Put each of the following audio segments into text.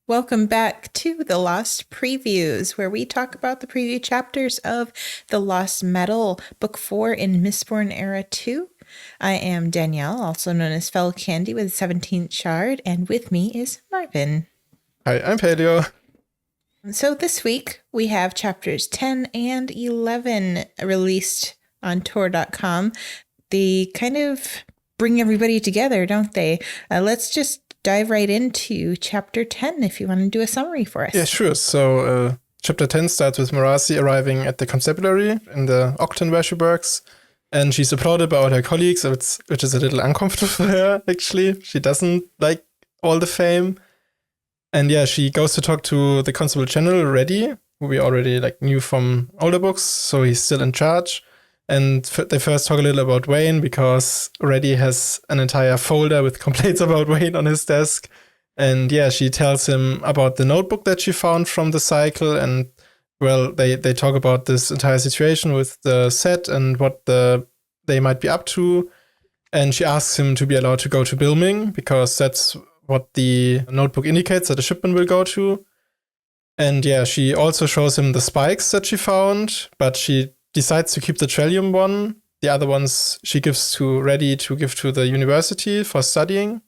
Welcome back to the Lost Previews, where we talk about the preview chapters of The Lost Metal, Book 4 in Mistborn Era 2. I am Danielle, also known as Fel Candy with 17th Shard, and with me is Marvin. Hi, I'm Paleo. So this week we have chapters 10 and 11 released on Tor.com. They kind of bring everybody together, don't they? Let's just dive right into chapter 10 if you want to do a summary for us. Yeah, sure. So chapter 10 starts with Marasi arriving at the constabulary in the Octon where she works. And she's applauded by all her colleagues, which is a little uncomfortable for her, actually. She doesn't like all the fame. And yeah, she goes to talk to the Constable General, Reddy, who we already knew from older books, so he's still in charge. And they first talk a little about Wayne, because Reddy has an entire folder with complaints about Wayne on his desk. And yeah, she tells him about the notebook that she found from the cycle. And well, they talk about this entire situation with the set and what they might be up to. And she asks him to be allowed to go to Bilming, because that's what the notebook indicates that the shipment will go to. And yeah, she also shows him the spikes that she found, but she decides to keep the Trellium one. The other ones she gives to Reddy to give to the university for studying.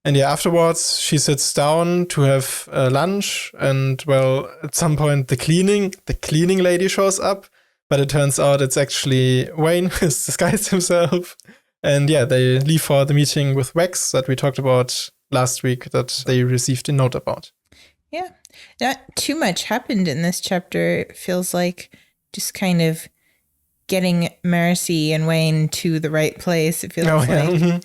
And yeah, afterwards she sits down to have lunch, and well, at some point the cleaning lady shows up, but it turns out it's actually Wayne who's disguised himself. And yeah, they leave for the meeting with Wex that we talked about last week that they received a note about. Yeah, not too much happened in this chapter. It feels like just kind of getting Marasi and Wayne to the right place. It feels like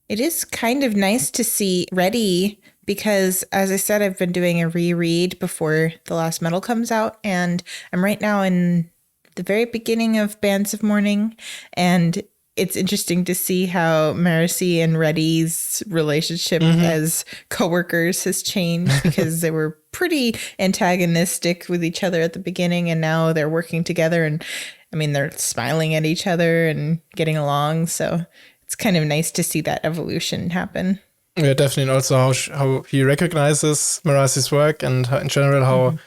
it is kind of nice to see Reddy, because as I said, I've been doing a reread before The Lost Metal comes out, and I'm right now in the very beginning of Bands of Mourning, and it's interesting to see how Marasi and Reddy's relationship as coworkers has changed, because they were pretty antagonistic with each other at the beginning, and now they're working together, and I mean, they're smiling at each other and getting along. So it's kind of nice to see that evolution happen. Yeah, definitely. And also how he recognizes Marasi's work, and in general how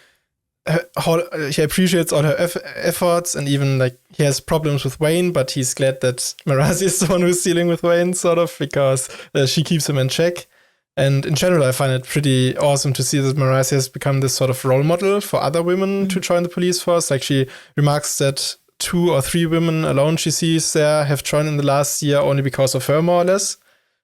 he appreciates all her efforts, and even he has problems with Wayne, but he's glad that Marasi is the one who's dealing with Wayne, sort of, because she keeps him in check. And in general, I find it pretty awesome to see that Marasi has become this sort of role model for other women to join the police force. She remarks that 2 or 3 women alone she sees there have joined in the last year only because of her, more or less.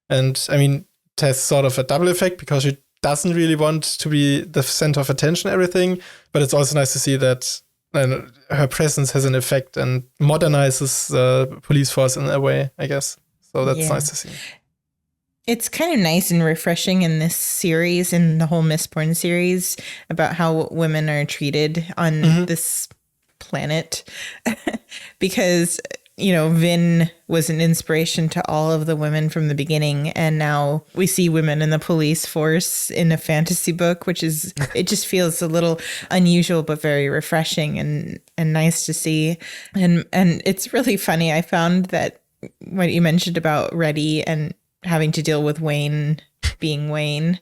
And I mean, it has sort of a double effect, because she doesn't really want to be the center of attention and everything, but it's also nice to see that her presence has an effect and modernizes the police force in a way, I guess. So that's nice to see. It's kind of nice and refreshing in this series, in the whole Mistborn series, about how women are treated on this planet. Because Vin was an inspiration to all of the women from the beginning, and now we see women in the police force in a fantasy book, which is, it just feels a little unusual but very refreshing and nice to see. And it's really funny. I found that what you mentioned about Reddy and having to deal with Wayne being Wayne,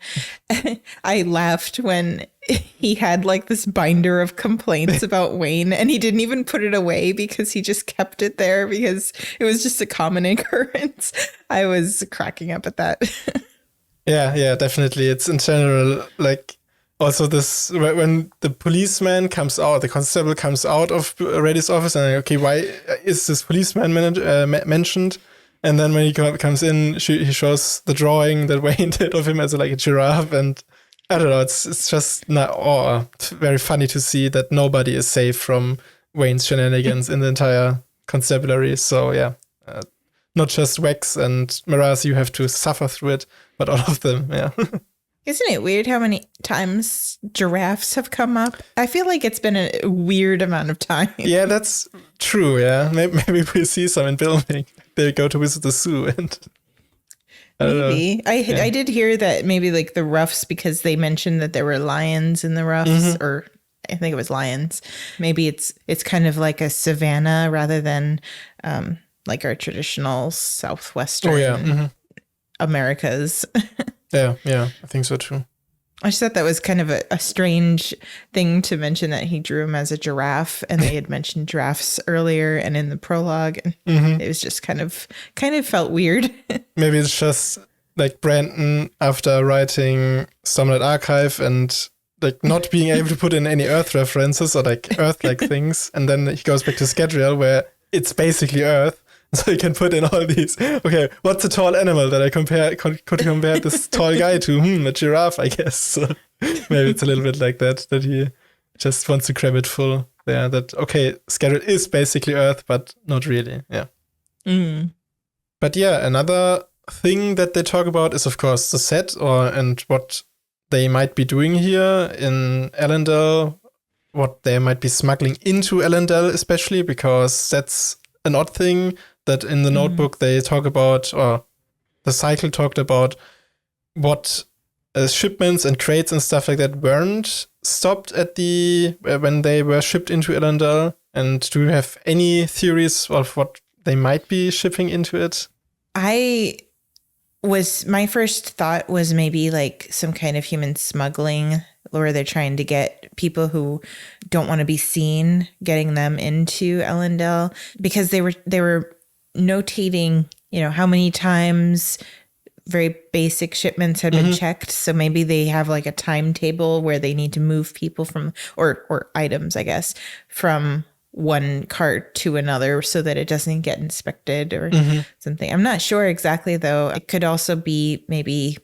I laughed when he had this binder of complaints about Wayne, and he didn't even put it away, because he just kept it there because it was just a common occurrence. I was cracking up at that. Yeah, definitely. It's in general also this, when the policeman comes out, the constable comes out of Reddy's office, and okay, why is this policeman mentioned? And then when he comes in, he shows the drawing that Wayne did of him as a giraffe. And I don't know, it's just very funny to see that nobody is safe from Wayne's shenanigans in the entire constabulary. So yeah, not just Wex and Marasi, you have to suffer through it, but all of them, yeah. Isn't it weird how many times giraffes have come up? I feel like it's been a weird amount of time. Yeah, that's true, yeah. Maybe we'll see some in Bilming. They go to visit the zoo, and I don't know. I did hear that maybe the roughs, because they mentioned that there were lions in the roughs, or I think it was lions. Maybe it's kind of like a savanna rather than our traditional Southwestern Americas. Yeah, I think so too. I just thought that was kind of a strange thing to mention, that he drew him as a giraffe, and they had mentioned giraffes earlier and in the prologue. And it was just kind of felt weird. Maybe it's just like Brandon, after writing Stormlight Archive and like not being able to put in any Earth references or like Earth-like things, and then he goes back to Scadrial where it's basically Earth. So you can put in all these. Okay, what's a tall animal that I could compare this tall guy to? A giraffe, I guess. So maybe it's a little bit like that he just wants to grab it full there. That, okay, Scadrial is basically Earth, but not really. Yeah. But yeah, another thing that they talk about is, of course, the set and what they might be doing here in Elendel, what they might be smuggling into Elendel, especially because that's an odd thing. That in the notebook they talk about, or the cycle talked about, what shipments and crates and stuff like that weren't stopped at when they were shipped into Elendel. And do you have any theories of what they might be shipping into it? My first thought was maybe like some kind of human smuggling, where they're trying to get people who don't want to be seen, getting them into Elendel, because they were notating, how many times very basic shipments had been checked. So maybe they have like a timetable where they need to move people from, or items, I guess, from one cart to another so that it doesn't get inspected or something. I'm not sure exactly, though. It could also be maybe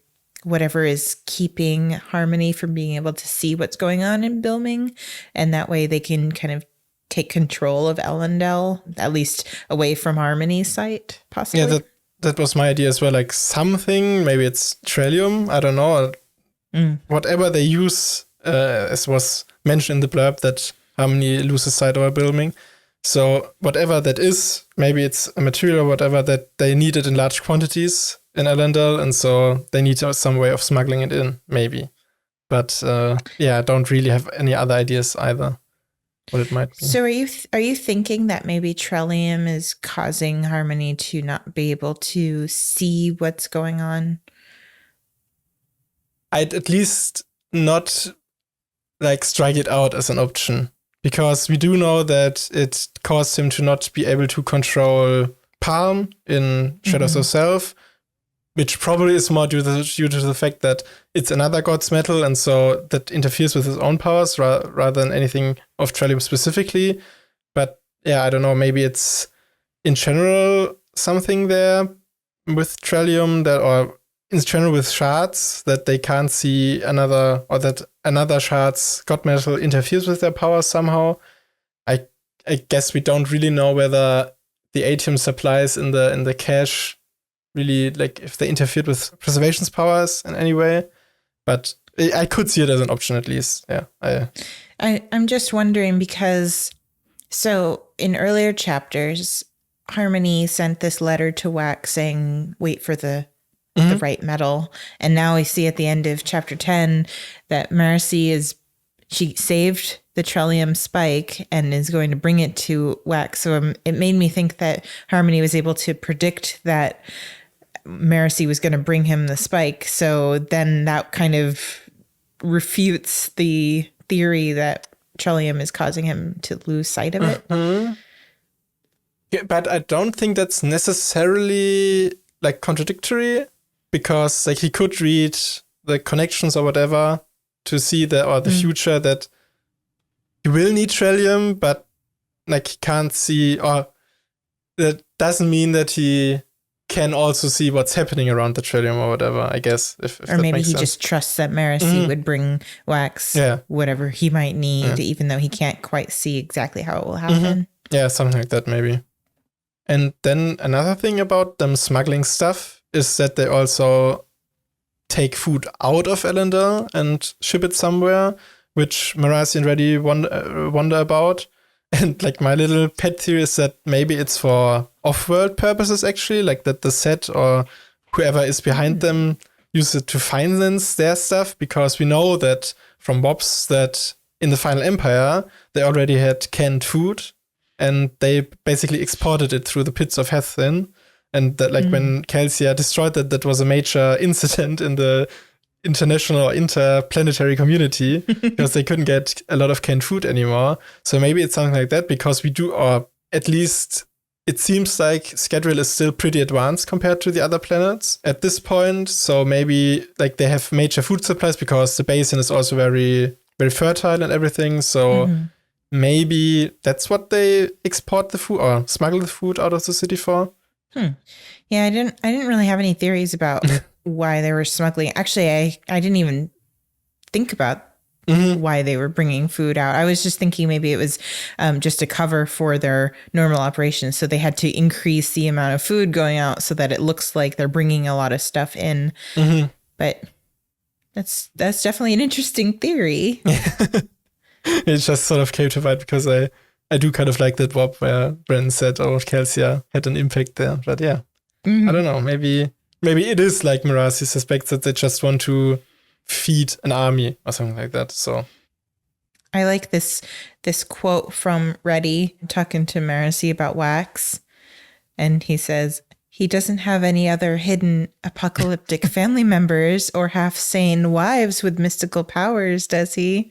whatever is keeping Harmony from being able to see what's going on in Bilming, and that way they can kind of take control of Elendel, at least away from Harmony's site, possibly. Yeah, that was my idea as well. Like something, maybe it's Trellium, I don't know. Whatever they use, as was mentioned in the blurb, that Harmony loses sight over Bilming. So whatever that is, maybe it's a material or whatever that they needed in large quantities in Elendel, and so they need some way of smuggling it in, maybe. But I don't really have any other ideas either. What it might be. So are you thinking that maybe Trellium is causing Harmony to not be able to see what's going on? I'd at least not like strike it out as an option, because we do know that it caused him to not be able to control Palm in Shadows of Self, which probably is more due to the fact that it's another god's metal, and so that interferes with his own powers rather than anything of Trellium specifically. But yeah, I don't know, maybe it's in general something there with Trellium or in general with shards, that they can't see another, or that another shard's god metal interferes with their powers somehow. I guess we don't really know whether the atium supplies in the cache really, like, if they interfered with Preservation's powers in any way. But I could see it as an option, at least. Yeah. I'm just wondering, because so in earlier chapters, Harmony sent this letter to Wax saying, wait for the right metal. And now we see at the end of chapter 10 that Marcy she saved the Trellium spike and is going to bring it to Wax. So it made me think that Harmony was able to predict that Marcy was going to bring him the spike. So then that kind of refutes the theory that Trellium is causing him to lose sight of it. Yeah, but I don't think that's necessarily like contradictory, because like he could read the connections or whatever to see the future, that he will need Trellium, but like he can't see, or that doesn't mean that he can also see what's happening around the Trellium or whatever, I guess. If or maybe he sense. Just trusts that Marcy would bring Wax whatever he might need, even though he can't quite see exactly how it will happen. Yeah, something like that maybe. And then another thing about them smuggling stuff is that they also take food out of Elendel and ship it somewhere, which Marasi and Reddy wonder about. And like my little pet theory is that maybe it's for off-world purposes, actually, like that the set or whoever is behind them use it to finance their stuff, because we know that from Bobs that in the Final Empire they already had canned food and they basically exported it through the pits of Hethin. And that, like, when Kelsia destroyed that was a major incident in the international or interplanetary community because they couldn't get a lot of canned food anymore. So maybe it's something like that, because we do, or at least it seems like Scadrial is still pretty advanced compared to the other planets at this point. So maybe like they have major food supplies because the basin is also very, very fertile and everything. So maybe that's what they export the food or smuggle the food out of the city for. Yeah, I didn't really have any theories about why they were smuggling. Actually, I didn't even think about why they were bringing food out. I was just thinking maybe it was just a cover for their normal operations. So they had to increase the amount of food going out so that it looks like they're bringing a lot of stuff in. But that's definitely an interesting theory. It just sort of came to mind because I do kind of like that warp where Bren said, oh, Kelsia had an impact there. But yeah, I don't know. Maybe it is like Marasi suspects that they just want to feed an army or something like that. So I like this quote from Reddy talking to Marasi about Wax. And he says, he doesn't have any other hidden apocalyptic family members or half-sane wives with mystical powers, does he?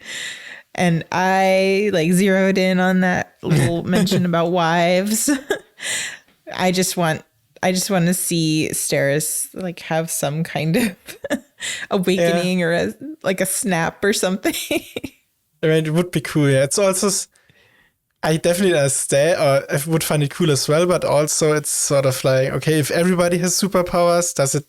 And I like zeroed in on that little mention about wives. I just want to see Steris like have some kind of awakening or a snap or something. I mean, it would be cool. Yeah, it's also, I definitely understand, or I would find it cool as well. But also, it's sort of like, okay, if everybody has superpowers, does it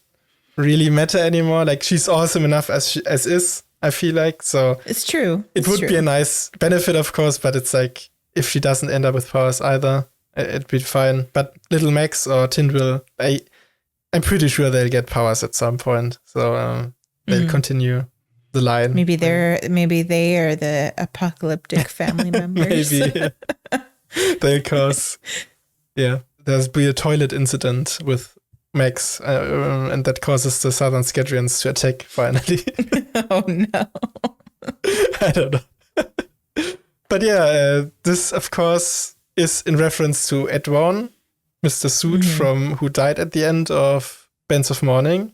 really matter anymore? Like, she's awesome enough as is. I feel like so. It's true. It would be a nice benefit, of course, but it's like if she doesn't end up with powers either, it'd be fine. But little Max or Tindwyl, I'm pretty sure they'll get powers at some point. So they'll continue the line. Maybe they are the apocalyptic family members. Maybe they'll cause. Yeah, there's be a toilet incident with Max, and that causes the Southern Scadrians to attack finally. Oh no. I don't know. But yeah, this of course is in reference to Edwan, Mr. Soot from who died at the end of Bands of Mourning.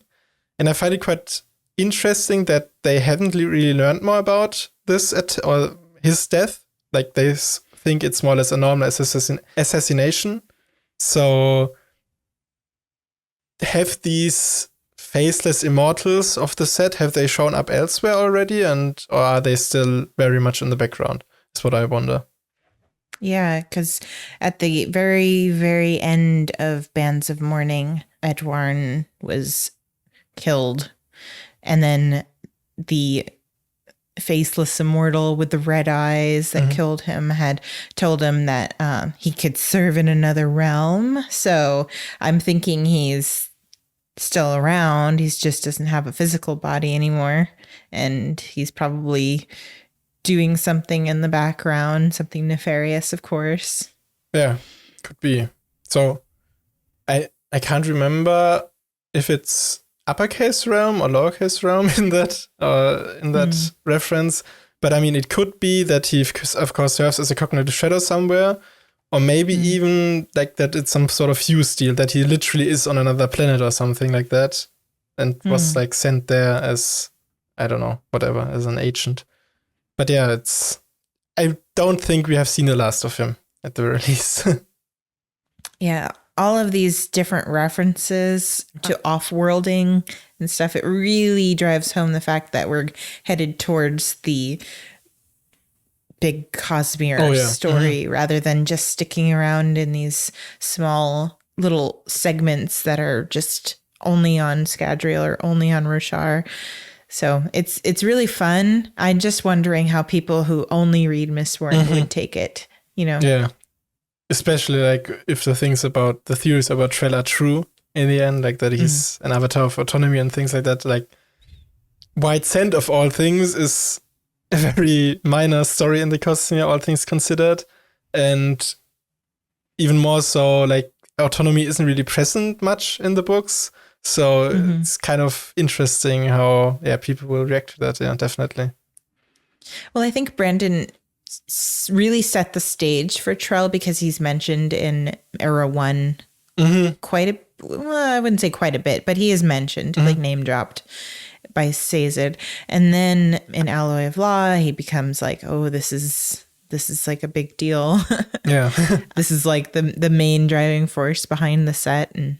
And I find it quite interesting that they haven't really learned more about this or his death. Like they think it's more or less a normal assassination. So have these faceless immortals of the set, have they shown up elsewhere already, or are they still very much in the background? That's what I wonder. Yeah, because at the very, very end of Bands of Mourning, Edwarn was killed. And then the faceless immortal with the red eyes that killed him had told him that he could serve in another realm. So I'm thinking he's still around. He just doesn't have a physical body anymore. And he's probably doing something in the background, something nefarious, of course. Yeah, could be. So I can't remember if it's uppercase realm or lowercase realm in that reference. But I mean, it could be that he, of course, serves as a cognitive shadow somewhere. Or maybe even like that it's some sort of fuse deal, that he literally is on another planet or something like that. And was like sent there as, I don't know, whatever, as an agent. But yeah, I don't think we have seen the last of him at the release. Yeah, all of these different references to off-worlding and stuff, it really drives home the fact that we're headed towards the big Cosmere story rather than just sticking around in these small little segments that are just only on Scadrial or only on Roshar. So it's really fun. I'm just wondering how people who only read Mistborn would take it, you know? Yeah. Especially like if the theories about Trell are true in the end, like that he's an avatar of autonomy and things like that. Like White Sand of all things is a very minor story in the Cosmere, all things considered. And even more so, like autonomy isn't really present much in the books. So it's kind of interesting how people will react to that. Yeah, definitely. Well, I think Brandon really set the stage for Trell because he's mentioned in Era 1 quite a, well, I wouldn't say quite a bit, but he is mentioned, like name dropped. by Sazed. And then in Alloy of Law, he becomes like, oh, this is like a big deal. Yeah. This is like the main driving force behind the set. And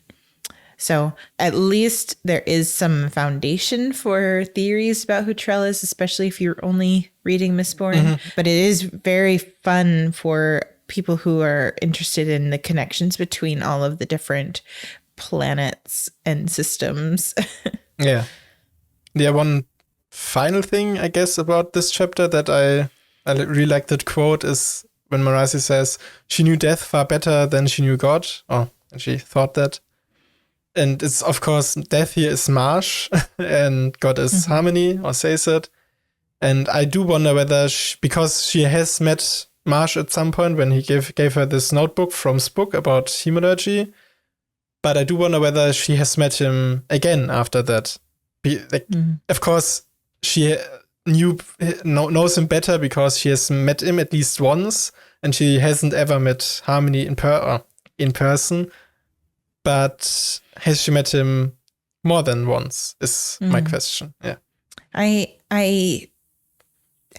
so at least there is some foundation for theories about who Trell is, especially if you're only reading Mistborn. But it is very fun for people who are interested in the connections between all of the different planets and systems. Yeah. Yeah, one final thing, I guess, about this chapter that I really like that quote is when Marasi says, she knew death far better than she knew God. Oh, and she thought that. And it's, of course, death here is Marsh and God is Harmony, or says it. And I do wonder whether, because she has met Marsh at some point when he gave her this notebook from Spook about hemorrhagy, but I do wonder whether she has met him again after that. Of course, she knows him better because she has met him at least once, and she hasn't ever met Harmony in person. But has she met him more than once? Is my question. Yeah, I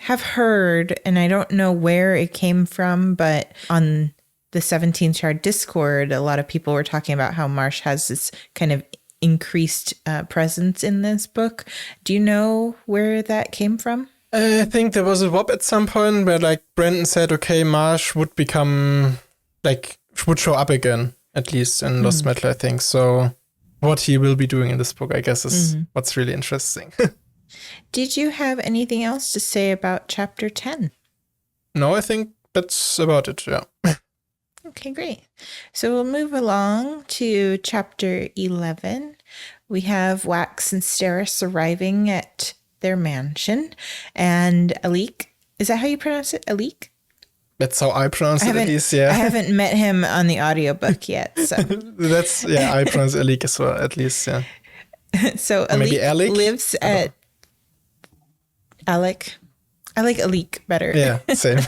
have heard, and I don't know where it came from, but on the 17th Shard Discord, a lot of people were talking about how Marsh has this kind of increased presence in this book. Do you know where that came from? I think there was a WOP at some point where like Brandon said, okay, Marsh would would show up again, at least in Lost Metal, I think. So what he will be doing in this book, I guess, is what's really interesting. Did you have anything else to say about chapter 10? No, I think that's about it, yeah. Okay, great. So we'll move along to chapter 11. We have Wax and Steris arriving at their mansion. And Alik, is that how you pronounce it? Alik? That's how I pronounce it, at least, yeah. I haven't met him on the audiobook yet, so. I pronounce Alik as well, at least, yeah. So Alik lives at... Alec? I like Alik better. Yeah, same.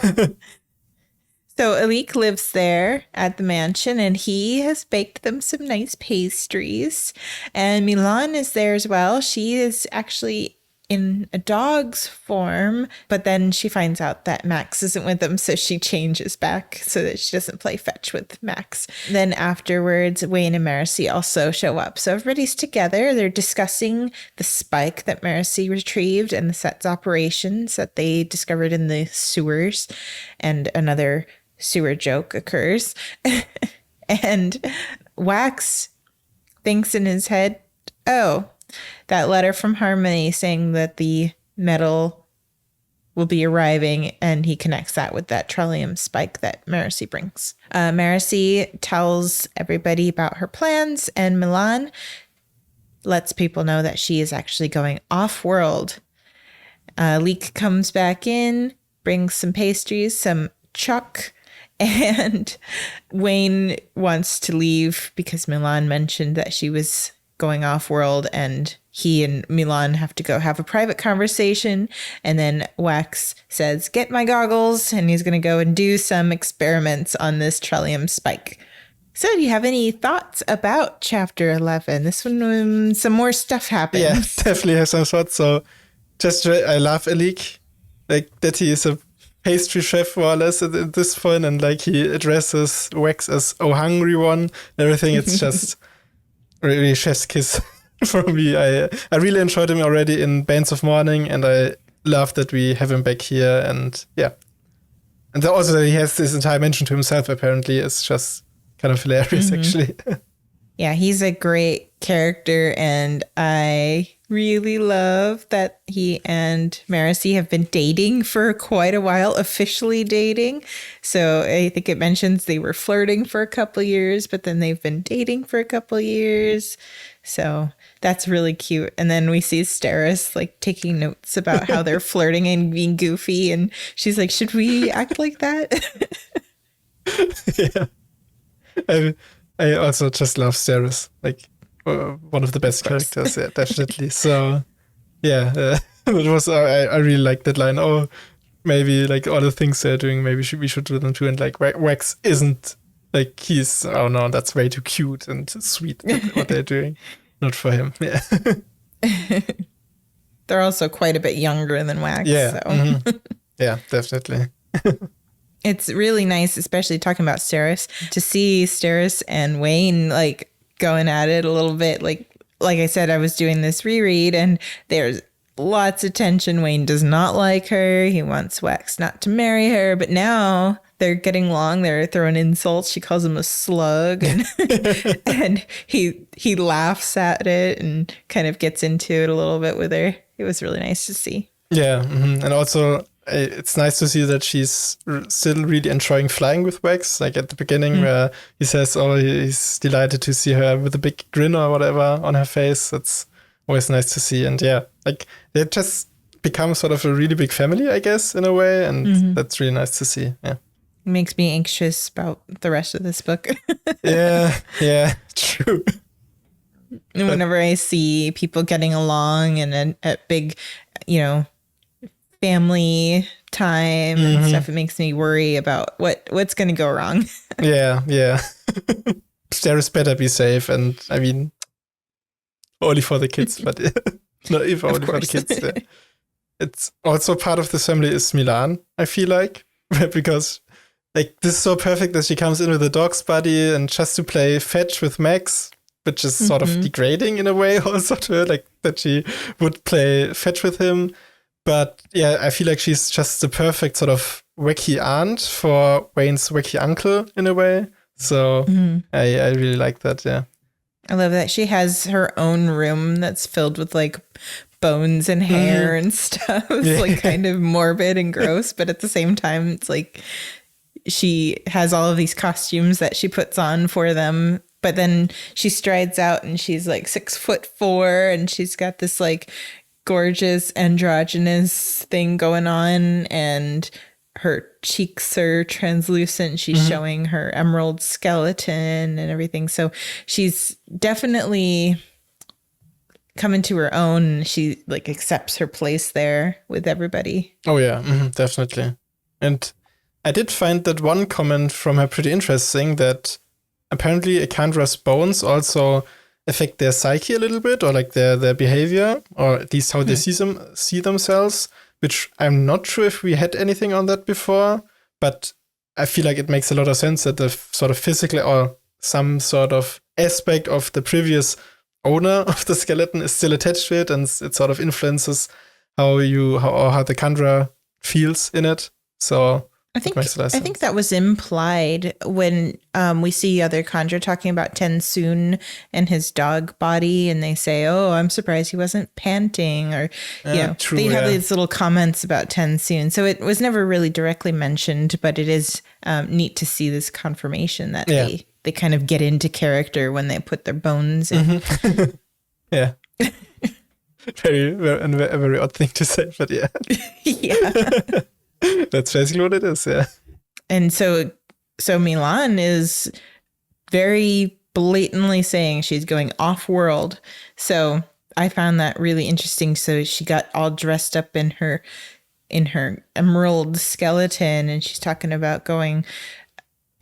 So Alik lives there at the mansion, and he has baked them some nice pastries. And Milan is there as well. She is actually in a dog's form, but then she finds out that Max isn't with them, so she changes back so that she doesn't play fetch with Max. Then afterwards, Wayne and Marasi also show up. So everybody's together. They're discussing the spike that Marasi retrieved and the set's operations that they discovered in the sewers. And another sewer joke occurs. And Wax thinks in his head, oh, that letter from Harmony saying that the metal will be arriving, and he connects that with that Trellium spike that Marasi brings. Marasi tells everybody about her plans, and Milan lets people know that she is actually going off-world. Leek comes back in, brings some pastries, some chuck, and Wayne wants to leave because Milan mentioned that she was going off world, and he and Milan have to go have a private conversation. And then Wax says, get my goggles, and he's going to go and do some experiments on this Trellium spike. So do you have any thoughts about chapter 11? This one, some more stuff happens. Yeah, definitely have some thoughts. So I love Alik, like that he is a pastry chef more or less at this point, and like he addresses Wax as oh hungry one and everything. It's just really chef's kiss for me. I really enjoyed him already in Bands of Morning, and I love that we have him back here. And yeah, and also that he has this entire mention to himself apparently is just kind of hilarious, actually. Yeah, he's a great character, and I really love that he and Marasi have been dating for quite a while, officially dating. So I think it mentions they were flirting for a couple years, but then they've been dating for a couple years. So that's really cute. And then we see Steris like taking notes about how they're flirting and being goofy, and she's like, should we act like that? Yeah. I also just love Steris, like one of the best characters, yeah, definitely. So, yeah, it was. I really like that line. Oh, maybe like all the things they're doing, maybe we should do them too. And like Wax isn't like he's. Oh no, that's way too cute and sweet. What they're doing, not for him. Yeah. They're also quite a bit younger than Wax. Yeah. So. Mm-hmm. Yeah, definitely. It's really nice, especially talking about Steris, to see Steris and Wayne like going at it a little bit. Like I said, I was doing this reread and there's lots of tension. Wayne does not like her. He wants Wax not to marry her. But now they're getting along. They're throwing insults. She calls him a slug, and and he laughs at it and kind of gets into it a little bit with her. It was really nice to see. Yeah, mm-hmm. And also it's nice to see that she's still really enjoying flying with Wax. Like at the beginning where he says, oh, he's delighted to see her with a big grin or whatever on her face. That's always nice to see. And yeah, like they just become sort of a really big family, I guess, in a way. And that's really nice to see. Yeah. It makes me anxious about the rest of this book. Yeah, true. And whenever I see people getting along and a big, family time and stuff, it makes me worry about what's going to go wrong. Yeah. Steris better be safe, and I mean, only for the kids, but not even only for the kids. Yeah. It's also part of the family is Milan, I feel like, because like this is so perfect that she comes in with a dog's body and just to play fetch with Max, which is sort of degrading in a way also to her, like that she would play fetch with him. But yeah, I feel like she's just the perfect sort of wacky aunt for Wayne's wacky uncle in a way. So I really like that, yeah. I love that she has her own room that's filled with like bones and hair and stuff. It's like kind of morbid and gross, but at the same time, it's like she has all of these costumes that she puts on for them. But then she strides out and she's like 6'4" and she's got this like gorgeous androgynous thing going on, and her cheeks are translucent. She's showing her emerald skeleton and everything. So she's definitely coming to her own. She like accepts her place there with everybody. Oh yeah, definitely. And I did find that one comment from her pretty interesting, that apparently Akandra's bones also affect their psyche a little bit, or like their behavior, or at least how they see themselves, which I'm not sure if we had anything on that before, but I feel like it makes a lot of sense that the sort of physical or some sort of aspect of the previous owner of the skeleton is still attached to it, and it sort of influences how the Kandra feels in it. So I think that was implied when we see other Kandra talking about Tensoon and his dog body, and they say, "Oh, I'm surprised he wasn't panting," or true, they have these little comments about Tensoon. So it was never really directly mentioned, but it is neat to see this confirmation that they kind of get into character when they put their bones in. Yeah. Very, a very odd thing to say, but yeah. Yeah. That's basically what it is, yeah. And so Milan is very blatantly saying she's going off-world. So I found that really interesting. So she got all dressed up in her emerald skeleton, and she's talking about going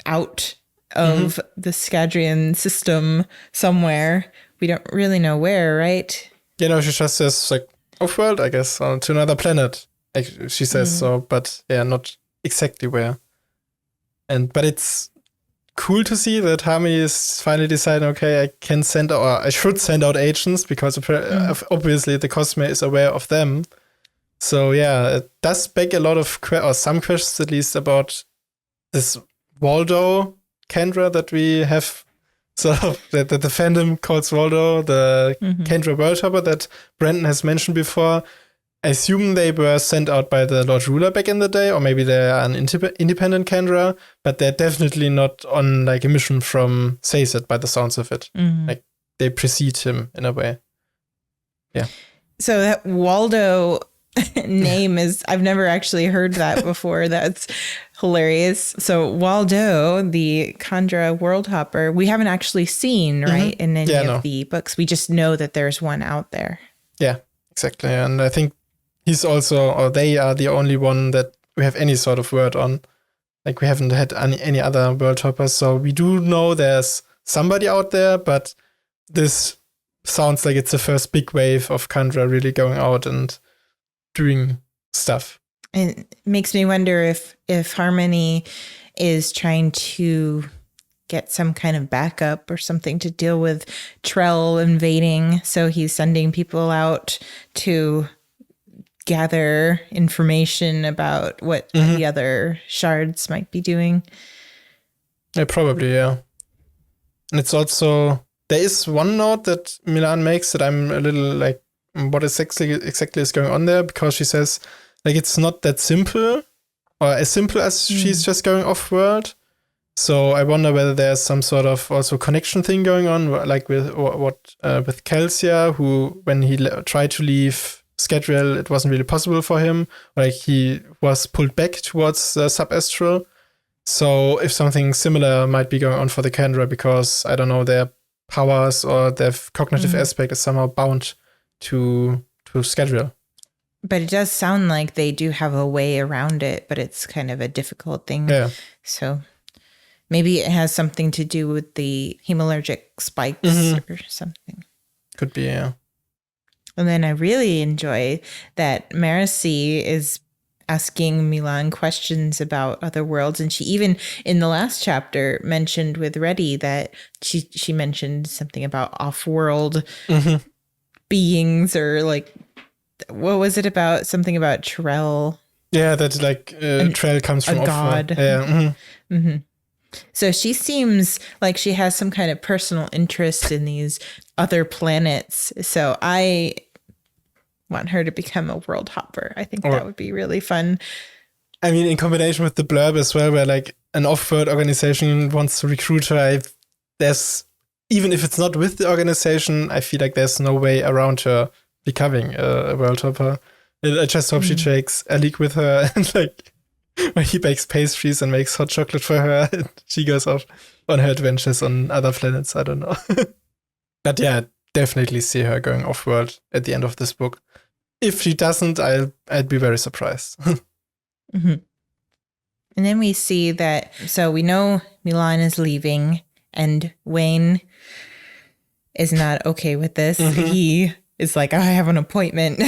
out of the Scadrian system somewhere. We don't really know where, right? She just says like off-world, I guess, to another planet. She says so, but yeah, not exactly where. But it's cool to see that Harmony is finally deciding, okay, I should send out agents, because obviously the Cosmere is aware of them. So yeah, it does beg a lot of some questions at least about this Waldo Kendra that we have, sort of that the fandom calls Waldo, the Kendra World Hopper that Brandon has mentioned before. I assume they were sent out by the Lord Ruler back in the day, or maybe they are an independent Kendra, but they're definitely not on like a mission from Sazed by the sounds of it. Like they precede him in a way. Yeah. So that Waldo name is, I've never actually heard that before. That's hilarious. So Waldo, the Kandra World Hopper, we haven't actually seen, right, in any of the books. We just know that there's one out there. Yeah, exactly. And I think he's also, or they are the only one that we have any sort of word on. Like we haven't had any other world hoppers. So we do know there's somebody out there, but this sounds like it's the first big wave of Kandra really going out and doing stuff. It makes me wonder if Harmony is trying to get some kind of backup or something to deal with Trell invading. So he's sending people out to gather information about what the other shards might be doing. Yeah, probably, yeah. And it's also, there is one note that Milan makes that I'm a little like, what exactly is going on there? Because she says, like, it's not that simple, or as simple as she's just going off-world. So I wonder whether there's some sort of also connection thing going on, like with with Kelsia, who, when he tried to leave Schedule, it wasn't really possible for him. Like, he was pulled back towards the sub-astral. So if something similar might be going on for the Kandra, because, I don't know, their powers or their cognitive aspect is somehow bound to Schedule. But it does sound like they do have a way around it, but it's kind of a difficult thing. Yeah. So maybe it has something to do with the hemalurgic spikes or something. Could be, yeah. And then I really enjoy that Marcy is asking Milan questions about other worlds. And she even, in the last chapter, mentioned with Reddy that she mentioned something about off-world beings, or like, what was it about? Something about Trell. Yeah, that like Trell comes from a god. Yeah. So she seems like she has some kind of personal interest in these other planets. So I want her to become a world hopper. I think that would be really fun. I mean, in combination with the blurb as well, where like an off-world organization wants to recruit her, there's, even if it's not with the organization, I feel like there's no way around her becoming a world hopper. I just hope she takes Alec with her, and like, when he bakes pastries and makes hot chocolate for her, and she goes off on her adventures on other planets. I don't know. But yeah, definitely see her going off-world at the end of this book. If she doesn't, I'd be very surprised. And then we see that, so we know Milan is leaving, and Wayne is not okay with this. He is like, oh, I have an appointment.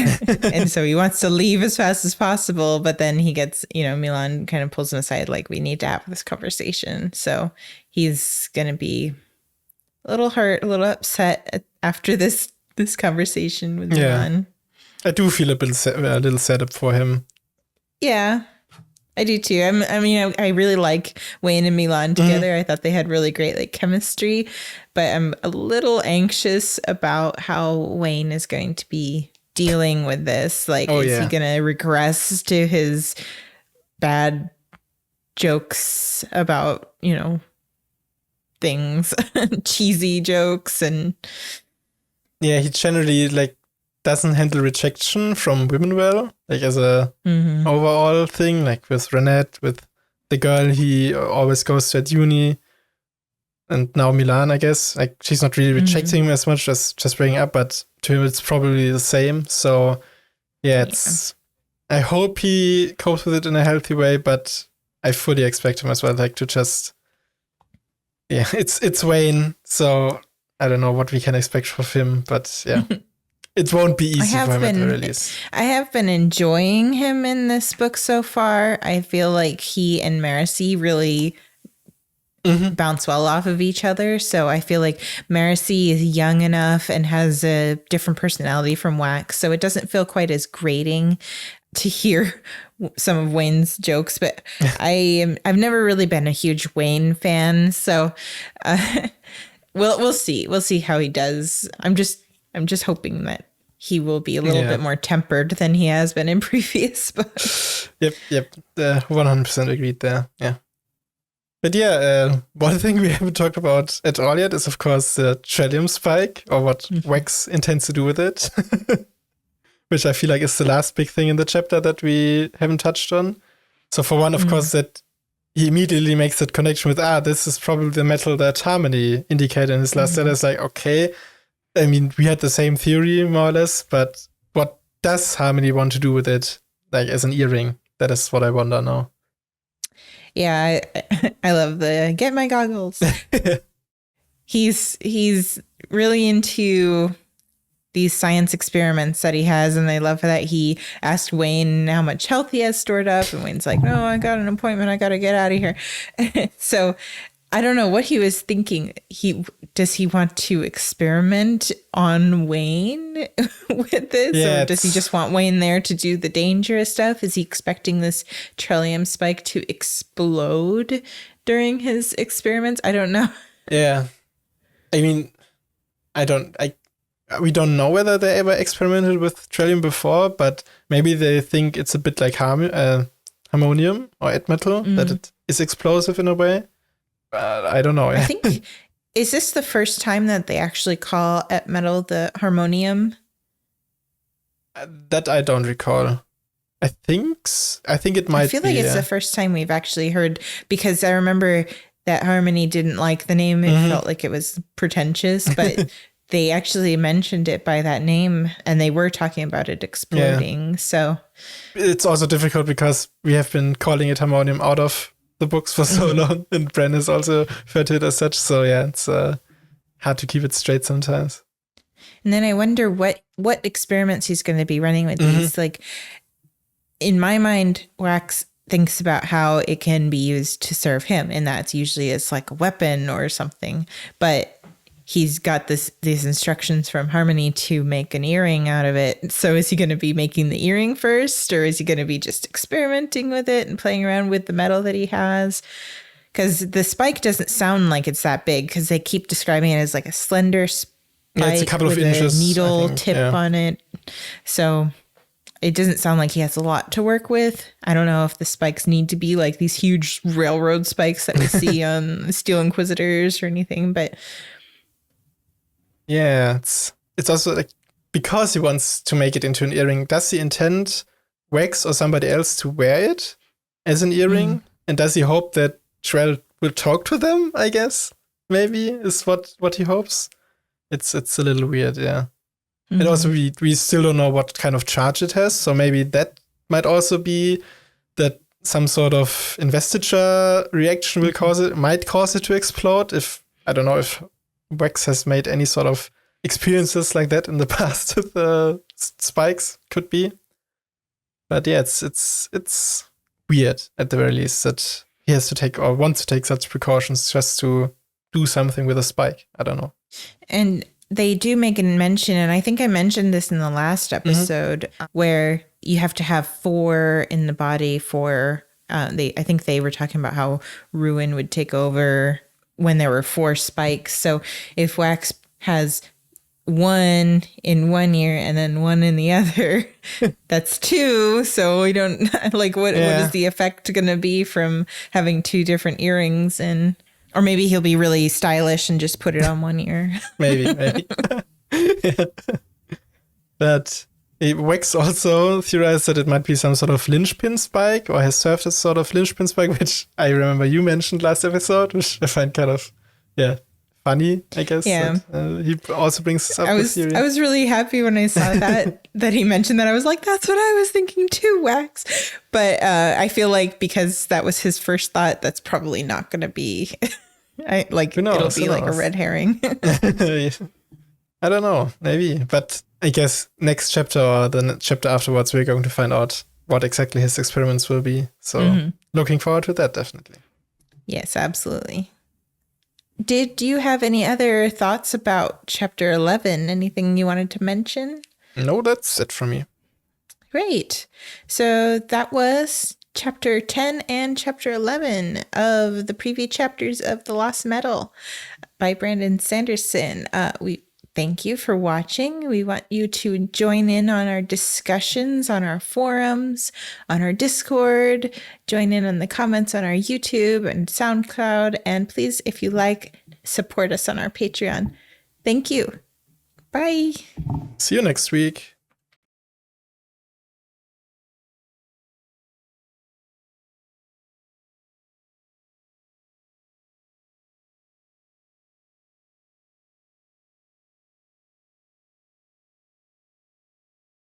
And so he wants to leave as fast as possible. But then he gets, Milan kind of pulls him aside, like, we need to have this conversation. So he's going to be a little hurt, a little upset after this conversation with Milan. I do feel a little sad up for him. Yeah, I do too. I really like Wayne and Milan together. I thought they had really great chemistry, but I'm a little anxious about how Wayne is going to be dealing with this. Is he going to regress to his bad jokes about, things, cheesy jokes, and yeah, he generally doesn't handle rejection from women well, as a overall thing, with Renette, with the girl he always goes to at uni, and now Milan, I guess. She's not really rejecting him as much as just bringing up, but to him it's probably the same. So yeah, I hope he copes with it in a healthy way, but I fully expect him as well, to just, it's Wayne, so I don't know what we can expect from him, but yeah. It won't be easy for him at the release. I have been enjoying him in this book so far. I feel like he and Marcy really bounce well off of each other. So I feel like Marcy is young enough and has a different personality from Wax. So it doesn't feel quite as grating to hear some of Wayne's jokes. But I've never really been a huge Wayne fan. So we'll see. We'll see how he does. I'm just hoping that he will be a little bit more tempered than he has been in previous books. Yep. 100% agreed there. Yeah. But yeah, one thing we haven't talked about at all yet is, of course, the Trellium spike, or what Wax intends to do with it, which I feel like is the last big thing in the chapter that we haven't touched on. So for one, of course, that he immediately makes that connection with, this is probably the metal that Harmony indicated in his last letter. It's like, okay, I mean, we had the same theory, more or less, but what does Harmony want to do with it, as an earring? That is what I wonder now. Yeah, I love the get my goggles. He's really into these science experiments that he has, and I love that he asked Wayne how much health he has stored up, and Wayne's like, no, I got an appointment, I gotta get out of here. So I don't know what he was thinking. Does he want to experiment on Wayne with this? Yeah, or does he just want Wayne there to do the dangerous stuff? Is he expecting this Trillium spike to explode during his experiments? I don't know. Yeah. I mean, we don't know whether they ever experimented with Trillium before, but maybe they think it's a bit like harmonium or add metal, that it is explosive in a way. I don't know. I think, is this the first time that they actually call add metal the harmonium? That I don't recall. I think it might be. I feel like it's the first time we've actually heard, because I remember that Harmony didn't like the name. It felt like it was pretentious, but they actually mentioned it by that name, and they were talking about it exploding. Yeah. So it's also difficult because we have been calling it harmonium out of the books for so long, and Bran is also referred to it as such. So yeah, it's hard to keep it straight sometimes. And then I wonder what experiments he's going to be running with these. Like, in my mind, Wax thinks about how it can be used to serve him, and that's usually as like a weapon or something. But he's got these instructions from Harmony to make an earring out of it. So is he going to be making the earring first, or is he going to be just experimenting with it and playing around with the metal that he has? Because the spike doesn't sound like it's that big, because they keep describing it as like a slender spike. Yeah, it's a couple of inches, a needle tip on it. So it doesn't sound like he has a lot to work with. I don't know if the spikes need to be like these huge railroad spikes that we see on Steel Inquisitors or anything, but yeah, it's also like, because he wants to make it into an earring, does he intend Wax or somebody else to wear it as an earring? And does he hope that Trell will talk to them, I guess? Maybe is what he hopes. It's a little weird, yeah. And also we still don't know what kind of charge it has, so maybe that might also be that some sort of investiture reaction might cause it to explode. If I don't know if Wax has made any sort of experiences like that in the past with spikes, could be. But yeah, it's weird at the very least that he has to take or wants to take such precautions just to do something with a spike. I don't know. And they do make a mention, and I think I mentioned this in the last episode, where you have to have 4 in the body for I think they were talking about how Ruin would take over when there were 4 spikes. So if Wax has 1 in one ear and then 1 in the other, that's 2. So we don't like what is the effect going to be from having 2 different earrings? And or maybe he'll be really stylish and just put it on 1 ear. maybe. Yeah. But Wax also theorized that it might be some sort of linchpin spike, or has served as sort of linchpin spike, which I remember you mentioned last episode, which I find kind of, funny, I guess. Yeah. That, he also brings up the theory. I was really happy when I saw that he mentioned that. I was like, that's what I was thinking too, Wax. But I feel like because that was his first thought, that's probably not going to be, it'll be like a red herring. I don't know, maybe. But I guess next chapter or the chapter afterwards, we're going to find out what exactly his experiments will be. So looking forward to that, definitely. Yes, absolutely. Did you have any other thoughts about chapter 11? Anything you wanted to mention? No, that's it from me. Great. So that was chapter 10 and chapter 11 of the preview chapters of The Lost Metal by Brandon Sanderson. We thank you for watching. We want you to join in on our discussions on our forums, on our Discord, join in on the comments on our YouTube and SoundCloud, and please, if you like, support us on our Patreon. Thank you. Bye. See you next week.